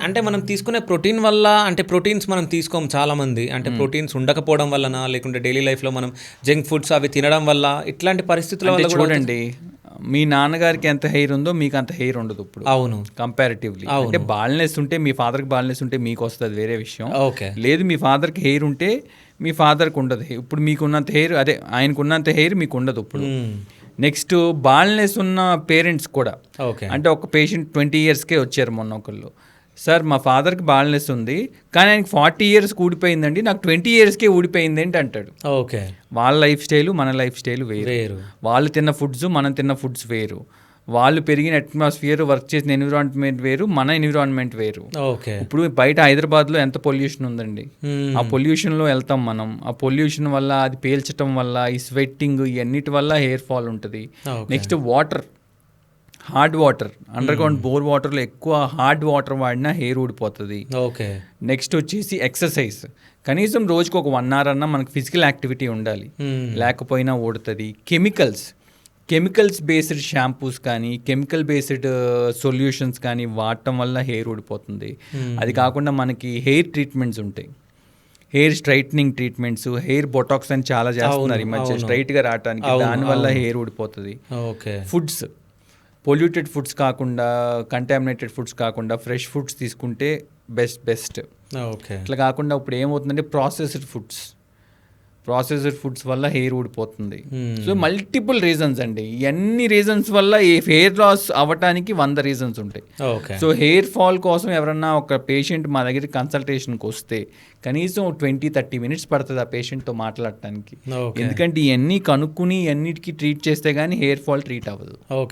అంటే మనం తీసుకునే ప్రోటీన్ వల్ల అంటే ప్రోటీన్స్ మనం తీసుకోము చాలామంది. అంటే ప్రోటీన్స్ ఉండకపోవడం వల్లనా, లేకుంటే డైలీ లైఫ్‌లో మనం జంక్ ఫుడ్స్ అవి తినడం వల్ల ఇట్లాంటి పరిస్థితుల అంటే వల్ల కూడా చూడండి, మీ నాన్నగారికి ఎంత హెయిర్ ఉందో మీకు అంత హెయిర్ ఉండదు ఇప్పుడు. అవును. కంపారిటివ్లీ అవును. అంటే బాల్నెస్ ఉంటే మీ ఫాదర్కి బాల్నెస్ ఉంటే మీకు వస్తుంది, వేరే విషయం. ఓకే. లేదు మీ ఫాదర్కి హెయిర్ ఉంటే మీ ఫాదర్కి ఉండదు. ఇప్పుడు మీకున్నంత హెయిర్, అదే ఆయనకున్నంత హెయిర్ మీకు ఉండదు ఇప్పుడు. నెక్స్ట్ బాల్నెస్ ఉన్న పేరెంట్స్ కూడా, ఓకే. అంటే ఒక పేషెంట్ 20 ఇయర్స్కే వచ్చారు మొన్న ఒకళ్ళు. సార్ మా ఫాదర్కి బాల్నెస్ ఉంది కానీ ఆయనకి 40 ఇయర్స్కి ఊడిపోయిందండి, నాకు 20 ఇయర్స్కే ఊడిపోయింది ఏంటి అంటాడు. ఓకే. వాళ్ళ లైఫ్ స్టైలు మన లైఫ్ స్టైలు వేరు. వాళ్ళు తిన్న ఫుడ్స్ మనం తిన్న ఫుడ్స్ వేరు. వాళ్ళు పెరిగిన అట్మాస్ఫియర్, వర్క్ చేసిన ఎన్విరాన్మెంట్ వేరు, మన ఎన్విరాన్మెంట్ వేరు. ఓకే. ఇప్పుడు బయట హైదరాబాద్లో ఎంత పొల్యూషన్ ఉందండి. ఆ పొల్యూషన్లో వెళ్తాం మనం. ఆ పొల్యూషన్ వల్ల, అది పీల్చడం వల్ల, ఈ స్వెట్టింగ్, ఇవన్నిటి వల్ల హెయిర్ ఫాల్ ఉంటుంది. Next water, hard water, under ground bore వాటర్లో ఎక్కువ హార్డ్ వాటర్ వాడినా హెయిర్ ఊడిపోతుంది. ఓకే. నెక్స్ట్ వచ్చేసి ఎక్సర్సైజ్, కనీసం రోజుకు ఒక 1 hour అన్నా మనకు ఫిజికల్ యాక్టివిటీ ఉండాలి, లేకపోయినా ఊడుతుంది. కెమికల్స్ బేస్డ్ షాంపూస్ కానీ, కెమికల్ బేస్డ్ సొల్యూషన్స్ కానీ వాడటం వల్ల హెయిర్ ఊడిపోతుంది. అది కాకుండా మనకి హెయిర్ ట్రీట్మెంట్స్ ఉంటాయి, hair straightening treatments, hair Botox అని చాలా చేస్తున్నారు ఈ మధ్య స్ట్రైట్గా రావడానికి, దానివల్ల హెయిర్ ఊడిపోతుంది. ఫుడ్స్, పొల్యూటెడ్ ఫుడ్స్ కాకుండా, కంటామినేటెడ్ ఫుడ్స్ కాకుండా ఫ్రెష్ ఫుడ్స్ తీసుకుంటే బెస్ట్. ఓకే. ఇట్లా కాకుండా ఇప్పుడు ఏమవుతుందంటే ప్రాసెస్డ్ ఫుడ్స్ వల్ల హెయిర్ ఊడిపోతుంది. సో మల్టిపుల్ రీజన్స్ అండి, ఎన్ని రీజన్స్ వల్ల ఈ హెయిర్ లాస్ అవ్వటానికి 100 రీజన్స్ ఉంటాయి. సో హెయిర్ ఫాల్ కోసం ఎవరన్నా ఒక పేషెంట్ మా దగ్గర కన్సల్టేషన్కి వస్తే కనీసం 20-30 minutes పడుతుంది ఆ పేషెంట్తో మాట్లాడటానికి. ఎందుకంటే ఇవన్నీ కనుక్కుని అన్నిటికీ ట్రీట్ చేస్తే కానీ హెయిర్ ఫాల్ ట్రీట్ అవ్వదు. ఓకే.